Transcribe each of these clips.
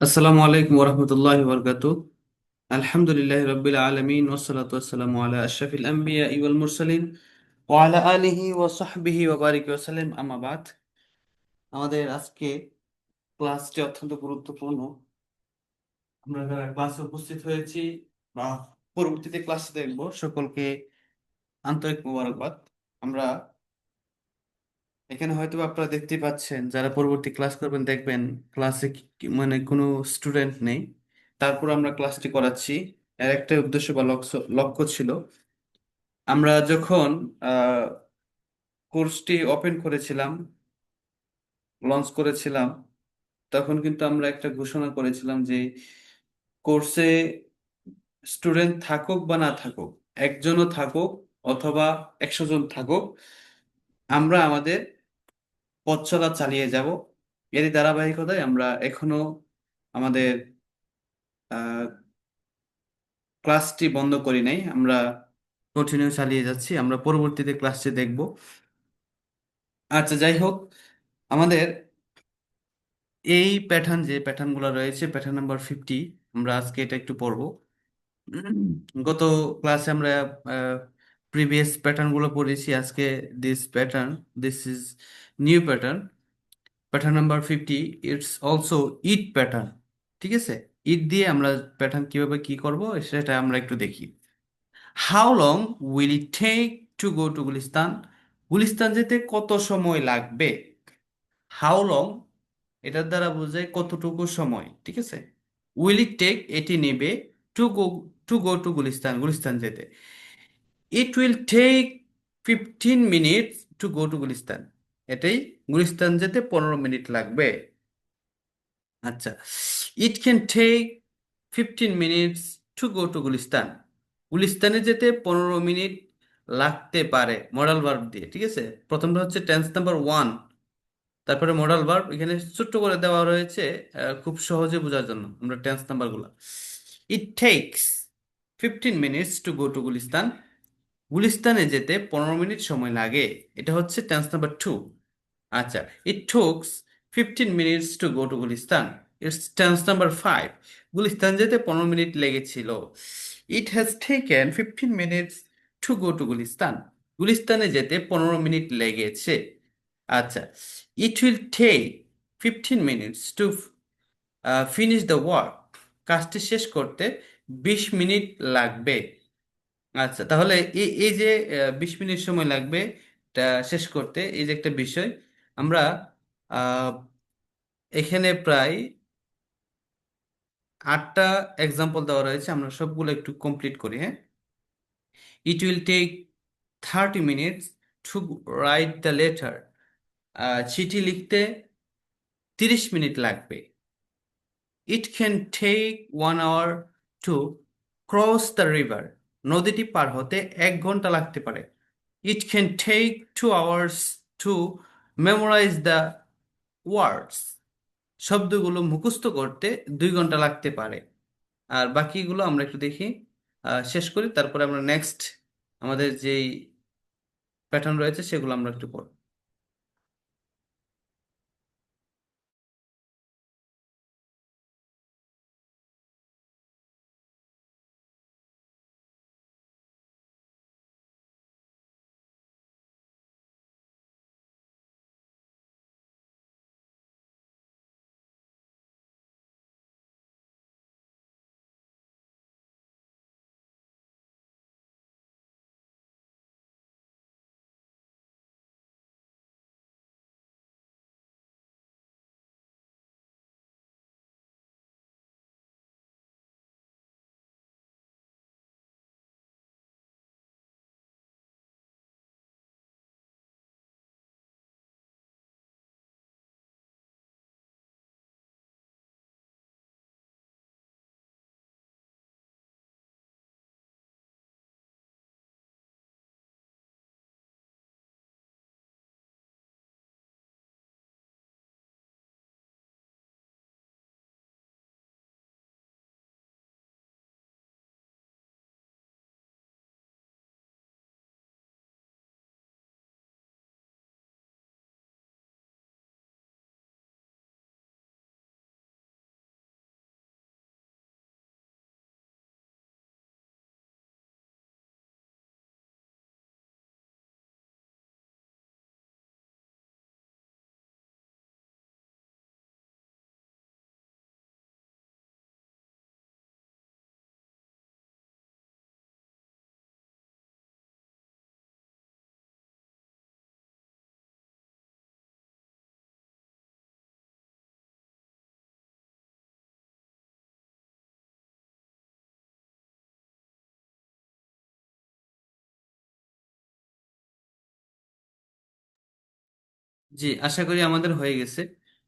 আসসালামু আলাইকুম ওরহমতুল্লাহি ওবরকাতুহ। আলহামদুলিল্লাহ রাব্বিল আলামিন ওয়াসসালাতু ওয়াসসালামু আলা আশরাফিল আমবিয়া ওয়াল মুরসালিন ওয়া আলা আলিহি ওয়া সাহবিহি ওয়া বারিক ওয়া সাল্লাম, আম্মা বাদ। আমাদের আজকে ক্লাসটি অত্যন্ত গুরুত্বপূর্ণ। আমরা যারা ক্লাসে উপস্থিত হয়েছি বা পরবর্তীতে ক্লাস দেখব, সকলকে আন্তরিক মোবারকবাদ। আমরা এখানে হয়তো আপনারা দেখতে পাচ্ছেন, যারা পরবর্তী ক্লাস করবেন দেখবেন ক্লাসে মানে কোনো স্টুডেন্ট নেই। তারপর আমরা ক্লাসটি করাচ্ছি। এর একটা উদ্দেশ্য বা লক্ষ্য লক্ষ্য ছিল, আমরা যখন কোর্সটি ওপেন করেছিলাম, লঞ্চ করেছিলাম, তখন কিন্তু আমরা একটা ঘোষণা করেছিলাম যে কোর্সে স্টুডেন্ট থাকুক বা না থাকুক, একজনও থাকুক অথবা 100 জন থাকুক, আমরা আমাদের পথ চলা চালিয়ে যাব। এরই ধারাবাহিকতায় আমরা এখনো আমাদের আহ, ক্লাসটি বন্ধ করি নাই। আমরা কন্টিনিউ চালিয়ে যাচ্ছি। আমরা পরবর্তীতে ক্লাসটি দেখব। আচ্ছা, যাই হোক, আমাদের এই প্যাটার্ন, যে প্যাটার্নগুলো রয়েছে, প্যাটার্ন নাম্বার 50, আমরা আজকে এটা একটু পড়বো। গত ক্লাসে আমরা প্রিভিয়াস প্যাটার্নগুলো পড়েছি। আজকে this pattern, this is new pattern, pattern number 50। It's also it pattern. ঠিক আছে, ইট দিয়ে আমরা প্যাটার্ন কিভাবে কি করব সেটা আমরা একটু দেখি। How long will it take to go to Gulistan? Gulistan যেতে কত সময় লাগবে? হাউ লং এটার দ্বারা বোঝায় কতটুকু সময়। ঠিক আছে, উইল ইট টেক এটি নেবে, to go, to go to Gulistan, Gulistan যেতে। It will take 15 minutes to go to Gulistan, এটাই গুলিস্তান যেতে 15 মিনিট লাগবে। আচ্ছা, it can take 15 minutes to go to Gulistan, গুলিস্তানে যেতে 15 মিনিট লাগতে পারে মডাল ভার্ব দিয়ে। ঠিক আছে, প্রথমটা হচ্ছে টেন্স নাম্বার 1, তারপরে মডাল ভার্ব এখানে ছোট্ট করে দেওয়া রয়েছে খুব সহজে বোঝার জন্য। আমরা টেন্স নাম্বারগুলো, it takes 15 minutes to go to Gulistan, গুলিস্তানে যেতে 15 মিনিট সময় লাগে, এটা হচ্ছে টেন্স নাম্বার 2। আচ্ছা, it took 15 minutes to go to Gulistan, it's tense number 5। Gulistan যেতে 15 মিনিট লেগেছিল। It has taken 15 minutes to go to Gulistan, গুলিস্তানে যেতে 15 মিনিট লেগেছে। আচ্ছা, it will take 15 minutes to finish the work, কাজটি শেষ করতে 20 মিনিট লাগবে। আচ্ছা, তাহলে এই এই যে 20 মিনিট সময় লাগবে এটা শেষ করতে, এই যে একটা বিষয়, আমরা আহ, এখানে প্রায় 8টা এক্সাম্পল দেওয়া রয়েছে। আমরা সবগুলো একটু কমপ্লিট করি, হ্যাঁ। It will take 30 minutes to write the letter, চিঠি লিখতে 30 মিনিট লাগবে। It can take 1 hour to cross the river, নদীটি পার হতে 1 ঘন্টা লাগতে পারে। It can take 2 hours to memorise the words, শব্দগুলো মুখস্থ করতে 2 ঘন্টা লাগতে পারে। আর বাকিগুলো আমরা একটু দেখি, শেষ করি, তারপরে আমরা নেক্সট আমাদের যেই প্যাটার্ন রয়েছে সেগুলো আমরা একটু পড়ব। জি, আশা করি আমাদের হয়ে গেছে।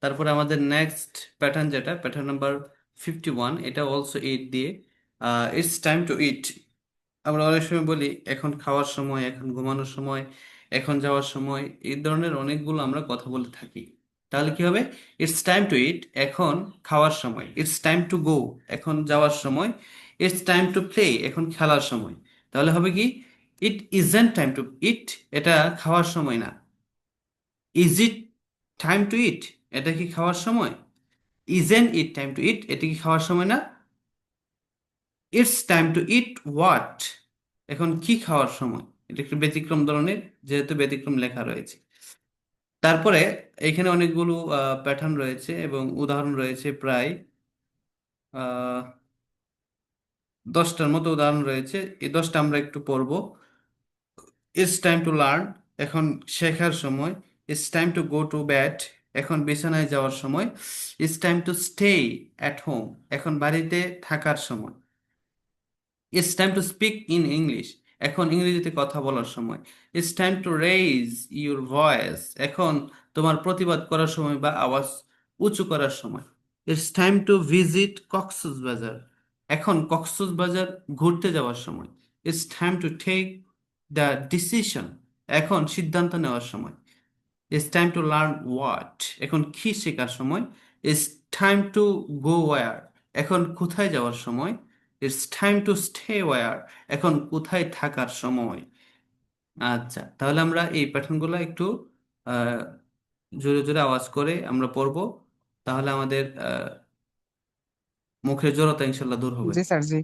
তারপরে আমাদের নেক্সট প্যাটার্ন, যেটা প্যাটার্ন নাম্বার 51, এটা অলসো ইট দিয়ে, ইটস টাইম টু ইট। আমরা অনেক সময় বলি এখন খাওয়ার সময়, এখন ঘুমানোর সময়, এখন যাওয়ার সময়, এই ধরনের অনেকগুলো আমরা কথা বলে থাকি। তাহলে কি হবে? ইটস টাইম টু ইট, এখন খাওয়ার সময়। ইটস টাইম টু গো, এখন যাওয়ার সময়। ইটস টাইম টু প্লে, এখন খেলার সময়। তাহলে হবে কি? ইট ইজন্ট টাইম টু ইট, এটা খাওয়ার সময় না। ইজ ইট টাইম টু ইট, এটা কি খাওয়ার সময়? ইজেন্ট ইট টাইম টু ইট, এটা কি খাওয়ার সময় না? It's time two it what, এখন কি খাওয়ার সময়? এটা একটু ব্যতিক্রম ধরনের, যেহেতু ব্যতিক্রম লেখা রয়েছে। তারপরে এখানে অনেকগুলো প্যাটার্ন রয়েছে এবং উদাহরণ রয়েছে, প্রায় 10টার মতো উদাহরণ রয়েছে। এই 10টা আমরা একটু পড়বো। ইটস টাইম টু লার্ন, এখন শেখার সময়। It's time to go two bad, এখন বিছানায় যাওয়ার সময়। It's time to stay at home, এখন বাড়িতে থাকার সময়। It's time to speak in English, এখন ইংরেজিতে কথা বলার সময়। It's time two raise your voice, এখন তোমার প্রতিবাদ করার সময় বা আওয়াজ উঁচু করার সময়। It's time to visit Cox's Bazar, এখন কক্সবাজার ঘুরতে যাওয়ার সময়। It's time to take the decision, এখন সিদ্ধান্ত নেওয়ার সময়। It's time to learn what, এখন কি শেখার সময়। It's time to go where, এখন কোথায় যাওয়ার সময়। It's time to stay where, এখন কোথায় থাকার সময়। আচ্ছা, তাহলে আমরা এই প্যাটার্নগুলো একটু আহ, জোরে জোরে আওয়াজ করে আমরা পড়বো। তাহলে আমাদের মুখের জড়তা ইনশাল্লাহ দূর হবে। জি স্যার, জি।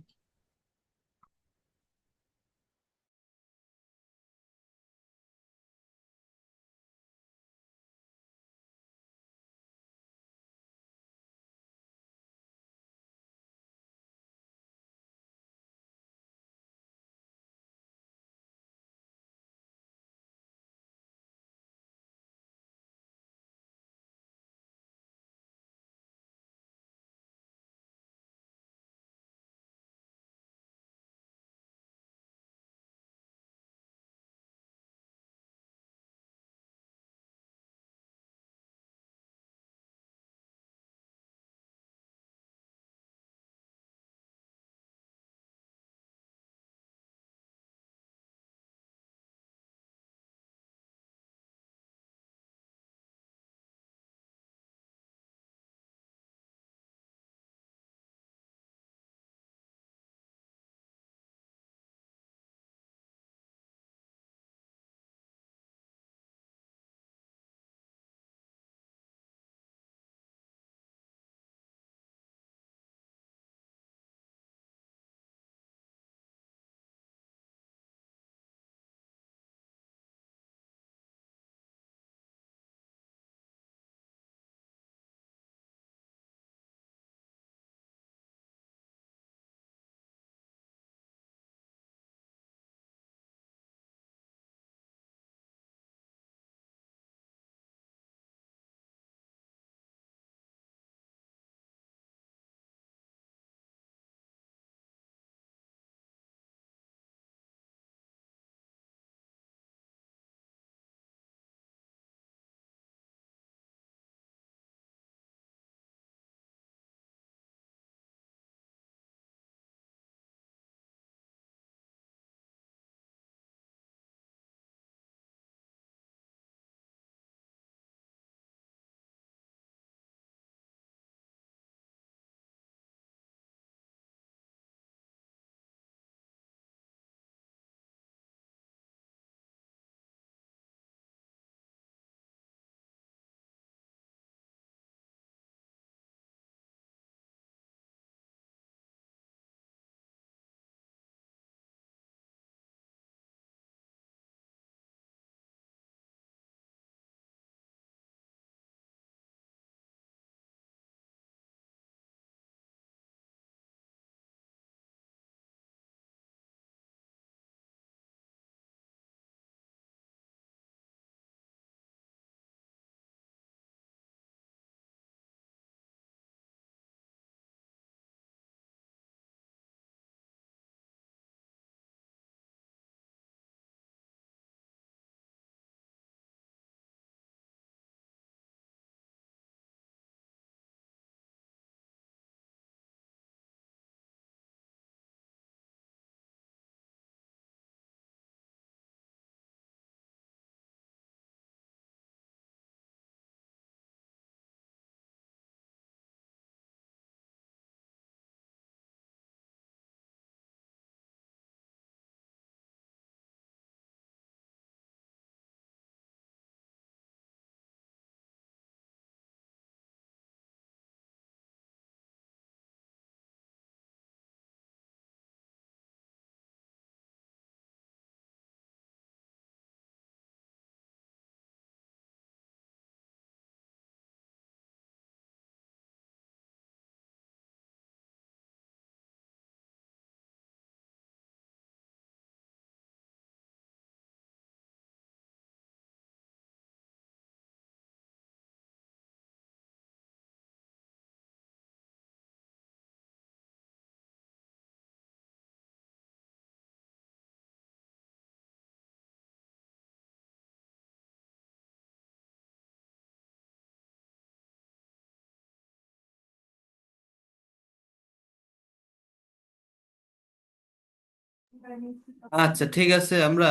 আচ্ছা ঠিক আছে, আমরা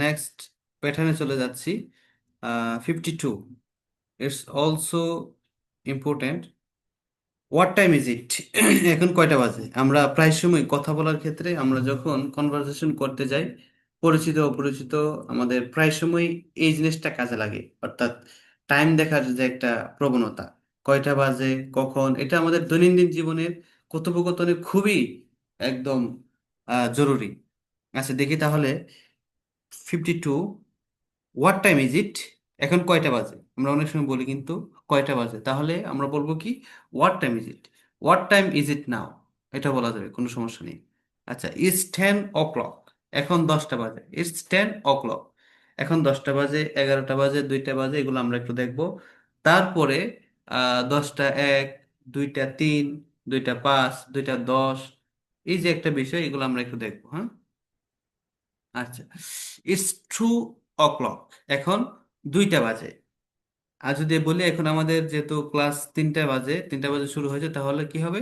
নেক্সট প্যাটার্নে চলে যাচ্ছি। 52, it's also important. What time is ইট? এখন কয়টা বাজে? আমরা প্রায় সময় কথা বলার ক্ষেত্রে আমরা যখন কনভারসেশন করতে যাই, পরিচিত অপরিচিত, আমাদের প্রায় সময় এই জিনিসটা কাজে লাগে, অর্থাৎ টাইম দেখার যে একটা প্রবণতা, কয়টা বাজে কখন, এটা আমাদের দৈনন্দিন জীবনের কথোপকথনে খুবই একদম জরুরি। আচ্ছা দেখি তাহলে। 52, হোয়াট টাইম ইজ ইট? এখন কয়টা বাজে? আমরা অনেক সময় বলি কিন্তু কয়টা বাজে, তাহলে আমরা বলবো কি, what time is it? What time is it now, এটা বলা যাবে, কোনো সমস্যা নেই। আচ্ছা, ইটস 10 o'clock, এখন 10টা বাজে। ইটস 10 o'clock, এখন 10টা বাজে, 11টা বাজে, 2টা বাজে, এগুলো আমরা একটু দেখবো। তারপরে 10টা 1, 2টা 3, 2টা 5, 2টা 10, এই যে একটা বিষয়, এগুলো আমরা একটু দেখবো, হ্যাঁ। আচ্ছা, ইটস 2 o'clock, এখন 2টা বাজে। আর যদি বলি এখন আমাদের যেহেতু ক্লাস 3টা বাজে, 3টা বাজে শুরু হয়েছে, তাহলে কি হবে?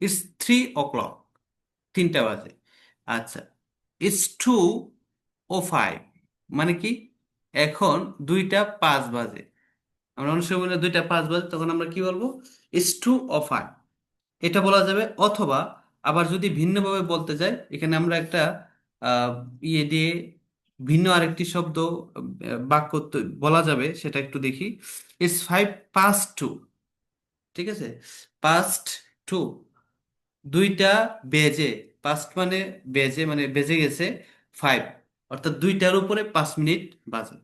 ইটস 3 o'clock, 3টা বাজে। আচ্ছা, ইটস 2:05, মানে কি, এখন 2টা 5 বাজে। আমরা অনেক সময় বলি 2টা 5 বাজে, তখন আমরা কি বলবো? ইটস 2:05, এটা বলা যাবে। অথবা আবার যদি ভিন্নভাবে বলতে যাই, এখানে আমরা একটা আহ, ইয়ে দিয়ে ভিন্ন আরেকটি শব্দ বাক্য বলা যাবে, সেটা একটু দেখি। ইটস 5 past 2, ঠিক আছে। past 2, 2টা বেজে, পাস্ট মানে বেজে, মানে বেজে গেছে 5, অর্থাৎ 2টার উপরে 5 মিনিট বাজে।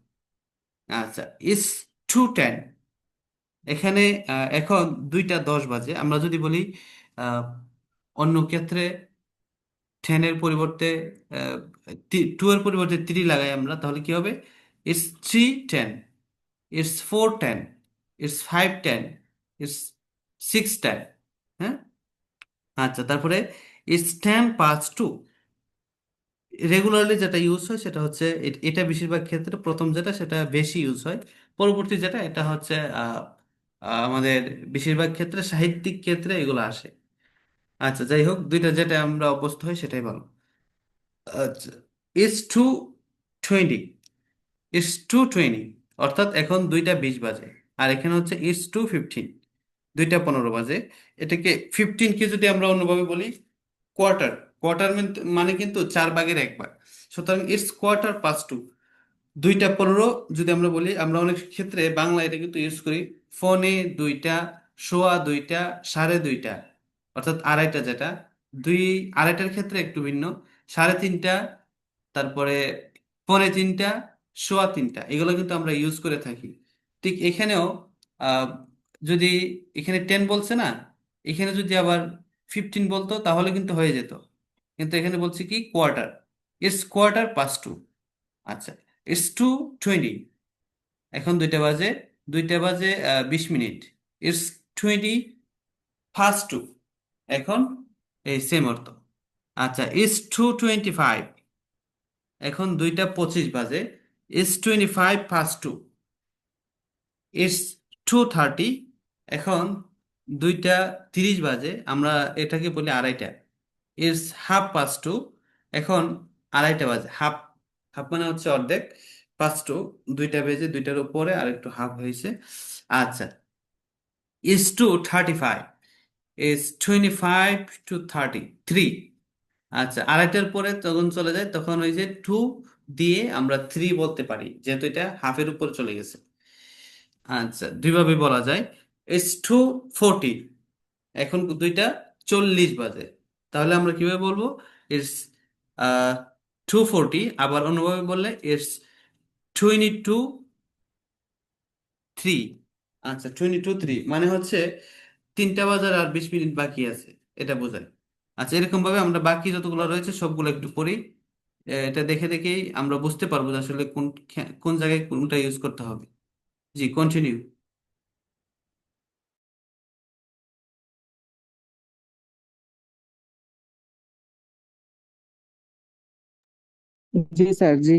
আচ্ছা, ইটস 2:10, এখানে এখন 2টা 10 বাজে। আমরা যদি বলি আহ, অন্য ক্ষেত্রে 10-এর পরিবর্তে 2-এর পরিবর্তে 3 লাগাই আমরা, তাহলে কি হবে? ইটস 3:10, ইটস 4:10, ইটস 5:10, ইটস 6:10, হ্যাঁ। আচ্ছা, তারপরে ইটস 10 past 2, রেগুলারলি যেটা ইউজ হয় সেটা হচ্ছে এটা বেশিরভাগ ক্ষেত্রে প্রথম যেটা সেটা বেশি ইউজ হয়। পরবর্তী যেটা, এটা হচ্ছে আমাদের বেশিরভাগ ক্ষেত্রে সাহিত্যিক ক্ষেত্রে এগুলো আসে। আচ্ছা যাই হোক, দুইটা যেটা আমরা অভ্যস্ত হই সেটাই ভালো। আচ্ছা, ইটস 2:20, ইটস 2:20, অর্থাৎ এখন 2টা 20 বাজে। আর এখানে হচ্ছে ইটস 2:15, 2টা 15 বাজে। এটাকে 15কে যদি আমরা অন্যভাবে বলি, কোয়ার্টার, কোয়ার্টার মানে কিন্তু 4 ভাগের 1 ভাগ। সুতরাং ইটস কোয়ার্টার 2, 2টা 15 যদি আমরা বলি, আমরা অনেক ক্ষেত্রে বাংলা এটা কিন্তু ইউজ করি ফোনে 2টা, সোয়া 2টা, সাড়ে 2টা, অর্থাৎ আড়াইটা যেটা। দুই, আড়াইটার ক্ষেত্রে একটু ভিন্ন, সাড়ে 3টা, তারপরে পৌনে 3টা, সোয়া 3টা, এগুলো কিন্তু আমরা ইউজ করে থাকি। ঠিক এখানেও আহ, যদি এখানে 10 বলছে না, এখানে যদি আবার 15 বলতো তাহলে কিন্তু হয়ে যেত, কিন্তু এখানে বলছি কি কোয়ার্টার, ইটস কোয়ার্টার 2 past. আচ্ছা, ইটস 2:20, এখন 2টা বাজে, 2টা 20 মিনিট। ইটস 20 past 2, এখন এই সেম অর্থ। আচ্ছা, ইটস 2:25, এখন 2টা 25 বাজে। ইটস 25 past 2, ইটস 2:30, এখন 2টা 30 বাজে, আমরা এটাকে বলি আড়াইটা। ইটস 1/2 past 2, এখন আড়াইটা বাজে, হাফ, হাফ মানে হচ্ছে অর্ধেক, 5 টু, 2টা বেজে 2টার উপরে আর একটু হাফ হয়েছে। আচ্ছা, ইটস 2:35, ইটস 25 to 33, আচ্ছা আড়াইটার পরে তখন চলে যায়, তখন ওই যে 2 দিয়ে আমরা 3 বলতে পারি, যেহেতু এটা হাফের উপর চলে গেছে। আচ্ছা, দুইভাবে বলা যায়। ইটস 2:40, এখন 2টা 40 বাজে, তাহলে আমরা কিভাবে বলবো? ইটস 2:40, আবার অন্যভাবে বললে ইটস 22:03। আচ্ছা, 22:03 মানে হচ্ছে 3টা বাজার আর 20 মিনিট বাকি আছে, এটা বোঝায়। আচ্ছা, এরকম ভাবে আমরা বাকি যতগুলো রয়েছে সবগুলো একটু পড়ি। এটা দেখে দেখেই আমরা বুঝতে পারবো যে আসলে কোন কোন জায়গায় কোনটা ইউজ করতে হবে। জি, কন্টিনিউ। जी सर जी।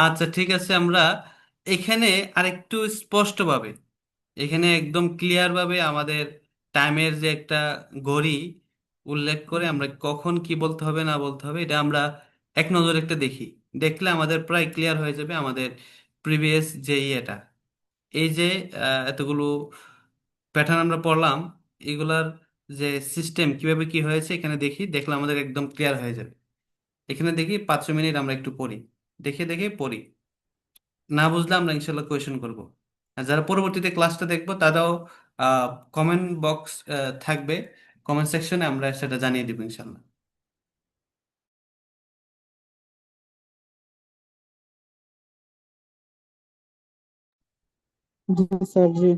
আচ্ছা ঠিক আছে, আমরা এখানে আরেকটু স্পষ্টভাবে, এখানে একদম ক্লিয়ার ভাবে আমাদের টাইমের যে একটা ঘড়ি উল্লেখ করে আমরা কখন কি বলতে হবে না বলতে হবে এটা আমরা এক নজরে একটা দেখি। দেখলে আমাদের প্রায় ক্লিয়ার হয়ে যাবে আমাদের প্রিভিয়াস যে ইয়েটা, এই যে এতগুলো প্যাটার্ন আমরা পড়লাম, এগুলার যে সিস্টেম কিভাবে কি হয়েছে এখানে দেখি, দেখলে আমাদের একদম ক্লিয়ার হয়ে যাবে। এখানে দেখি 5 মিনিট আমরা একটু পড়ি, দেখে দেখে পড়ি, না বুঝলে আমরা ইনশাল্লাহ কোয়েশন করব। আর যারা পরবর্তীতে ক্লাসটা দেখবো তারাও কমেন্ট বক্স থাকবে, কমেন্ট সেকশনে আমরা সেটা জানিয়ে দিব ইনশাল্লাহ। জি স্যার, জি।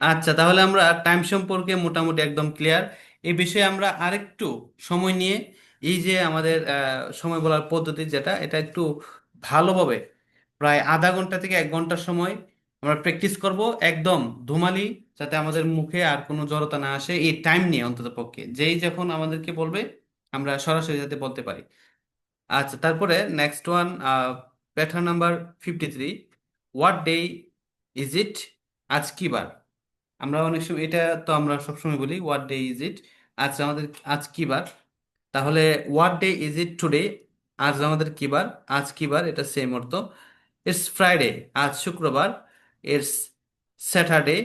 আচ্ছা তাহলে আমরা টাইম সম্পর্কে মোটামুটি একদম ক্লিয়ার। এই বিষয়ে আমরা আরেকটু সময় নিয়ে এই যে আমাদের সময় বলার পদ্ধতি যেটা, এটা একটু ভালোভাবে প্রায় আধা ঘন্টা থেকে 1 ঘন্টার সময় আমরা প্র্যাকটিস করব, একদম ধুমালি, যাতে আমাদের মুখে আর কোনো জড়তা না আসে, এই টাইম নিয়ে অন্তত পক্ষে যেই যখন আমাদেরকে বলবে আমরা সরাসরি যাতে বলতে পারি। আচ্ছা তারপরে next one, pattern number 53, what day is it, আজ কি বার। আমরা অনেক সময় এটা, তো আমরা সবসময় বলি হোয়াট ডে ইজ ইট, আজ আমাদের আজ কি বার। তাহলে what day is it today, আজ আমাদের কি বার? আজ কি বার? এটা সেম অর্থ। ইটস ফ্রাইডে, আজ শুক্রবার। ইটস স্যাটারডে,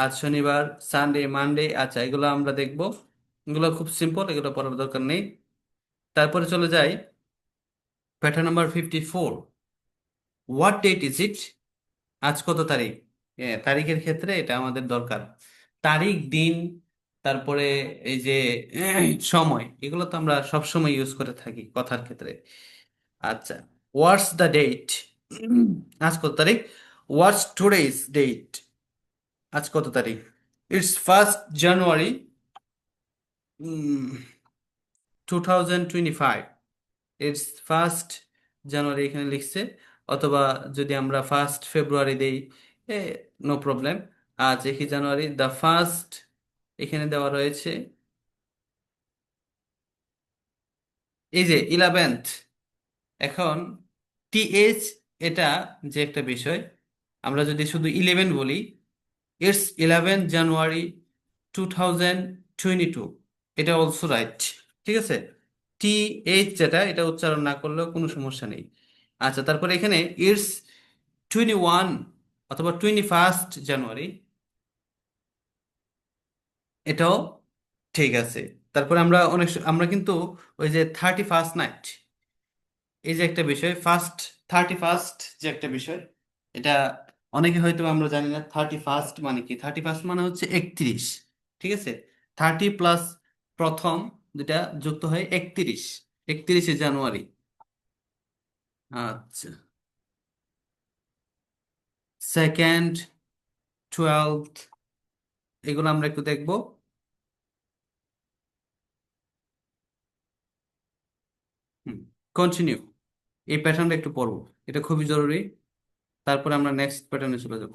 আজ শনিবার। Sunday, Monday. আচ্ছা, এগুলো আমরা দেখব। এগুলো খুব সিম্পল, এগুলো পড়ার দরকার নেই। তারপরে চলে যাই pattern number 54। What date is it? আজ কত তারিখ? তারিখের ক্ষেত্রে এটা আমাদের দরকার। তারিখ, দিন, তারপরে এই যে সময়, এগুলো তো আমরা সব সময় ইউজ করে থাকি কথার ক্ষেত্রে। আচ্ছা, হোয়াটস দ্য ডেট? আজ কত তারিখ? হোয়াটস টুডেজ ডেট? আজ কত তারিখ? It's 1st January 2025। It's 1st জানুয়ারি এখানে লিখছে, অথবা যদি আমরা 1st ফেব্রুয়ারি দেই, এ নো প্রবলেম। আজ 1 জানুয়ারি, দ্য ফার্স্ট এখানে দেওয়া রয়েছে। এই যে 11th। এখন টিএইচ, এটা যে একটা বিষয়, আমরা যদি শুধু 11 বলি, ইটস 11 জানুয়ারি 2022, এটা অলসো রাইট। ঠিক আছে, টি এইচ যেটা, এটা উচ্চারণ না করলেও কোনো সমস্যা নেই। আচ্ছা, তারপরে এখানে ইটস 21 অথবা 21st জানুয়ারি, এটাও ঠিক আছে। তারপরে আমরা আমরা কিন্তু ওই যে 31st নাইট, এই যে একটা বিষয়, 31st যে একটা বিষয়, এটা অনেকে হয়তো আমরা জানি না 31st মানে কি। 31st মানে হচ্ছে 31। ঠিক আছে, 30 প্লাস প্রথম যেটা যুক্ত হয় 31, 31শে জানুয়ারি। আচ্ছা, সেকেন্ড, 12th, এগুলো আমরা একটু দেখবো। হুম, কন্টিনিউ, এই প্যাটার্নটা একটু পড়বো, এটা খুবই জরুরি। তারপরে আমরা নেক্সট প্যাটার্নে চলে যাব।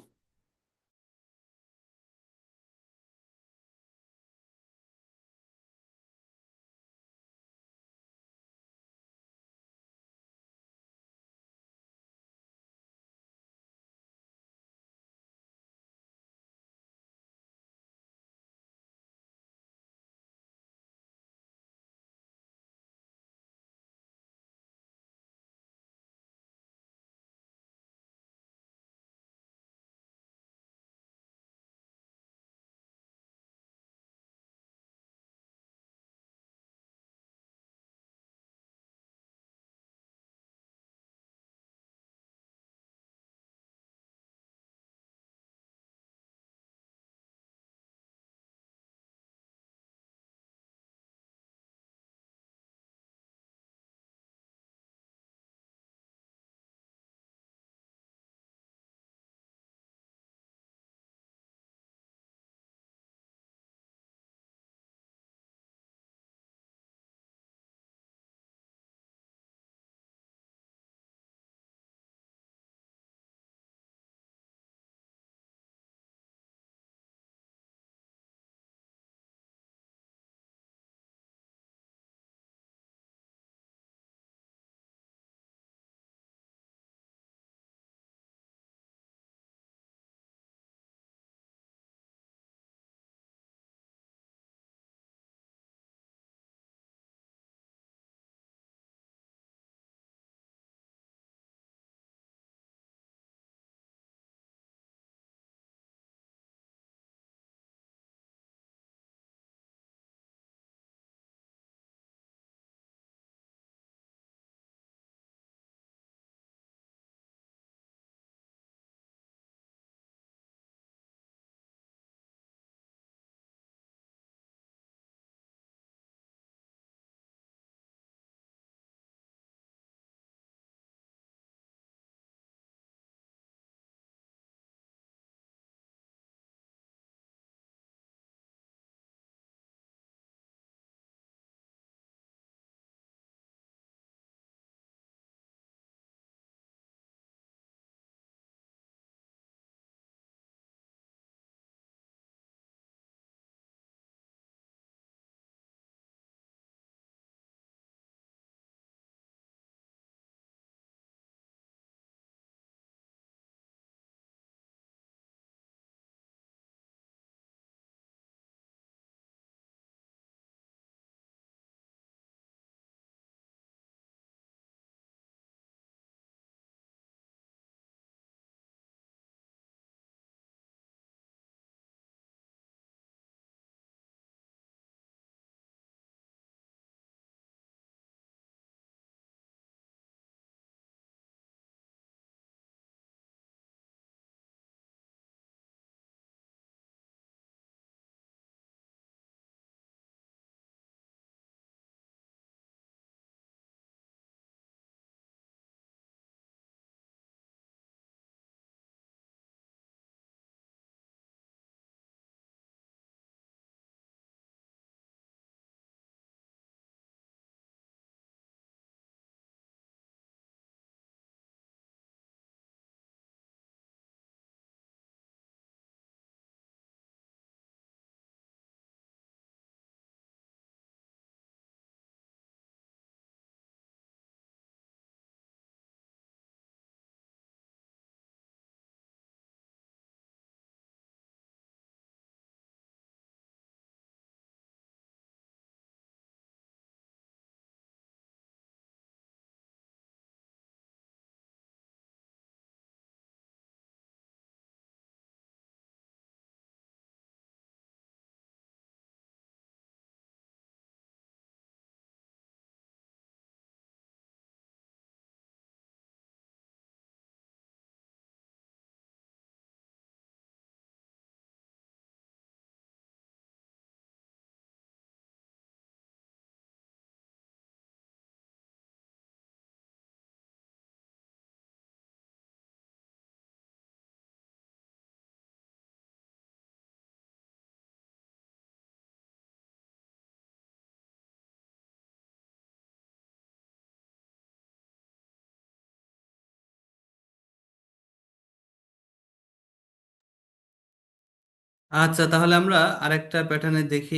আচ্ছা, তাহলে আমরা আরেকটা প্যাটার্নে দেখি।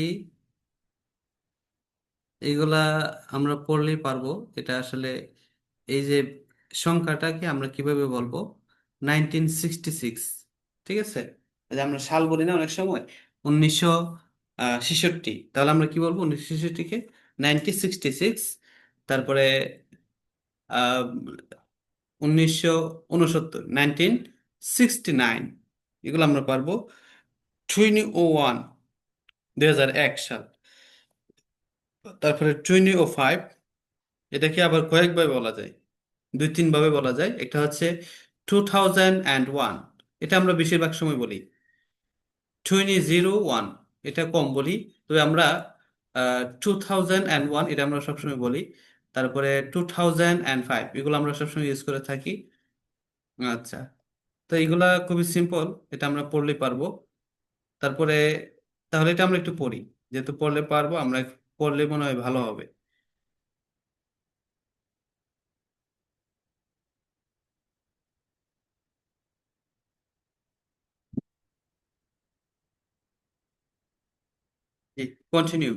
এইগুলা আমরা পড়লেই পারবো। এটা আসলে এই যে সংখ্যাটাকে আমরা কিভাবে বলবো, 1966। ঠিক আছে, এই যে আমরা সাল বলি না অনেক সময়, 1966, তাহলে আমরা কি বলবো 1966-কে 1966। তারপরে 1969, 1969, এগুলো আমরা পারবো। 2001, 2001 সাল। তারপরে 2005, এটাকে আবার কয়েকভাবে বলা যায়, দুই তিন ভাবে বলা যায়। একটা হচ্ছে 2001, এটা আমরা বেশিরভাগ সময় বলি। 2001, এটা কম বলি, তবে আমরা 2001, এটা আমরা সবসময় বলি। তারপরে 2005, এগুলো আমরা সবসময় ইউজ করে থাকি। আচ্ছা, তো এইগুলা খুবই সিম্পল, এটা আমরা পড়লেই পারবো। তারপরে তাহলে এটা আমরা একটু পড়ি, যেহেতু পড়লে পারবো আমরা, পড়লে মনে হয় ভালো হবে। কন্টিনিউ।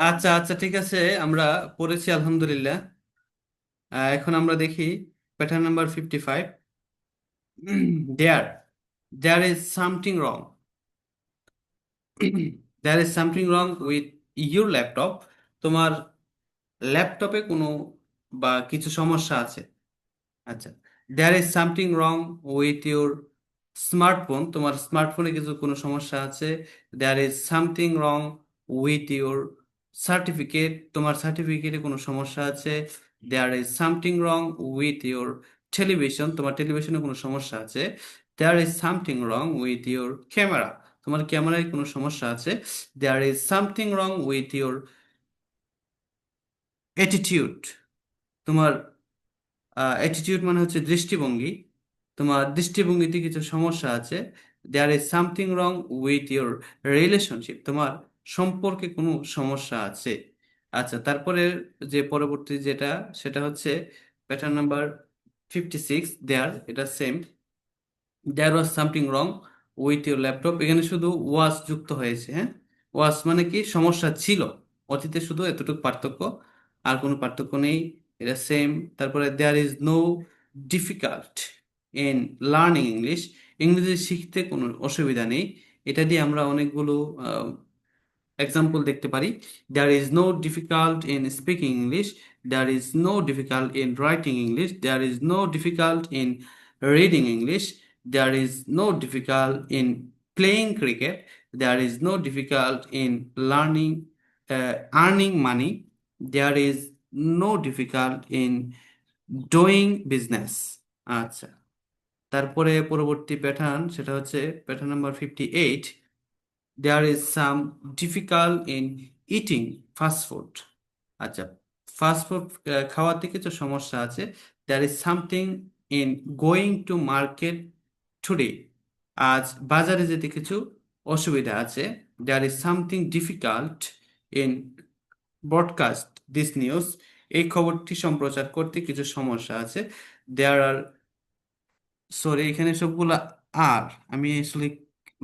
আচ্ছা আচ্ছা, ঠিক আছে, আমরা পড়েছি আলহামদুলিল্লাহ। এখন আমরা দেখি pattern number 55। There there is something wrong. There is something wrong with your laptop. তোমার ল্যাপটপে কোনো বা কিছু সমস্যা আছে। আচ্ছা, there is something wrong with your smartphone. তোমার স্মার্টফোনে কিছু কোনো সমস্যা আছে। There is something wrong with your certificate. তোমার সার্টিফিকেটে কোনো সমস্যা আছে। There is something wrong with your television. তোমার টেলিভিশনে কোনো সমস্যা আছে। There is something wrong with your camera. তোমার ক্যামেরায় কোনো সমস্যা আছে। There is something wrong with your attitude. তোমার অ্যাটিটিউড মানে হচ্ছে দৃষ্টিভঙ্গি। তোমার দৃষ্টিভঙ্গিতে কিছু সমস্যা আছে। There is something wrong with your relationship. তোমার সম্পর্কে কোনো সমস্যা আছে। আচ্ছা, তারপরে যে পরবর্তী যেটা, সেটা হচ্ছে প্যাটার্ন নাম্বার 56। দেয়ার, এটা same. There was something wrong with your laptop. এখানে শুধু ওয়াজ যুক্ত হয়েছে। হ্যাঁ, ওয়াজ মানে কি সমস্যা ছিল, অতীতে শুধু এতটুকু পার্থক্য, আর কোনো পার্থক্য নেই। এটা সেম। তারপরে there is no difficult in learning English. ইংরেজি শিখতে কোনো অসুবিধা নেই। এটা দিয়ে আমরা অনেকগুলো এক্সাম্পল দেখতে পারি। There is no difficult in speaking English. There is no difficult in writing English. There is no difficult in reading English. There is no difficult in playing cricket. There is no difficult in learning earning money. There is no difficult in doing business. আচ্ছা, তারপরে পরবর্তী pattern, সেটা হচ্ছে pattern number 58। There is some difficult in eating fast food. আচ্ছা, fast food খাওয়াতে কিছু সমস্যা আছে। There is something in going to market today. আজ বাজারে যেতে কিছু অসুবিধা আছে। There is something difficult in broadcast this news. এই খবরটি সম্প্রচার করতে কিছু সমস্যা আছে। দেয়ার আর, সরি, এখানে সবগুলা আর আমি আসলে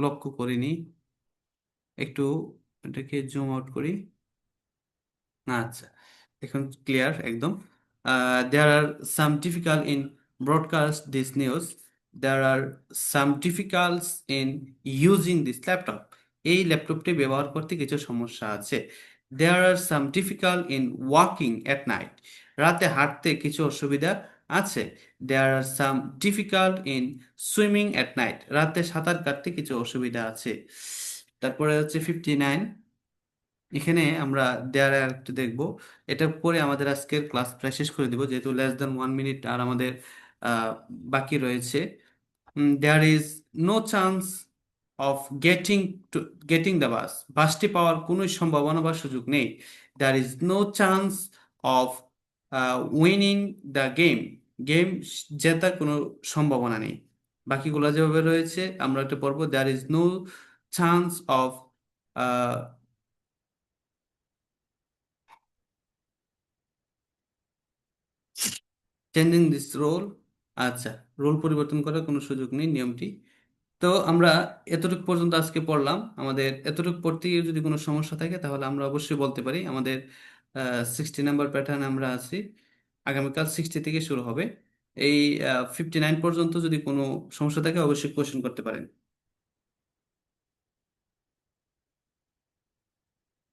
লক্ষ্য করিনি। একটু এটাকে জুম আউট করি। আচ্ছা, এখন ক্লিয়ার একদম। There are some difficult in broadcast this news. There are some difficults in using this laptop. এই ল্যাপটপটি ব্যবহার করতে কিছু সমস্যা আছে। There are some difficult in walking at night. রাতে হাঁটতে কিছু অসুবিধা আছে। There are some difficult in swimming at night. রাতে সাঁতার কাটতে কিছু অসুবিধা আছে। তারপরে হচ্ছে 59। এখানে আমরা দেয়ার একটু দেখবো। এটা পরে আমাদের আজকের ক্লাস প্রায় শেষ করে দিব, যেহেতু লেস দেন 1 মিনিট আর আমাদের আহ, বাকি রয়েছে। There is no chance of getting to getting the bus. বাসটি পাওয়ার কোনো সম্ভাবনা বা সুযোগ নেই। There is no chance of winning the game. Game জেতার কোনো সম্ভাবনা নেই। বাকিগুলো যেভাবে রয়েছে আমরা একটা পড়বো। There is no chance of changing this role. আচ্ছা, রোল পরিবর্তন করার কোনো সুযোগ নেই, নিয়মটি। তো আমরা এতটুকু পর্যন্ত আজকে পড়লাম। আমাদের এতটুকু পড়তে গিয়ে যদি কোনো সমস্যা থাকে তাহলে আমরা অবশ্যই বলতে পারি। আমাদের 60 নাম্বার প্যাটার্ন আমরা আছি। আগামীকাল 60 থেকে শুরু হবে। এই 59 পর্যন্ত যদি কোনো সমস্যা থাকে অবশ্যই কোশ্চেন করতে পারেন।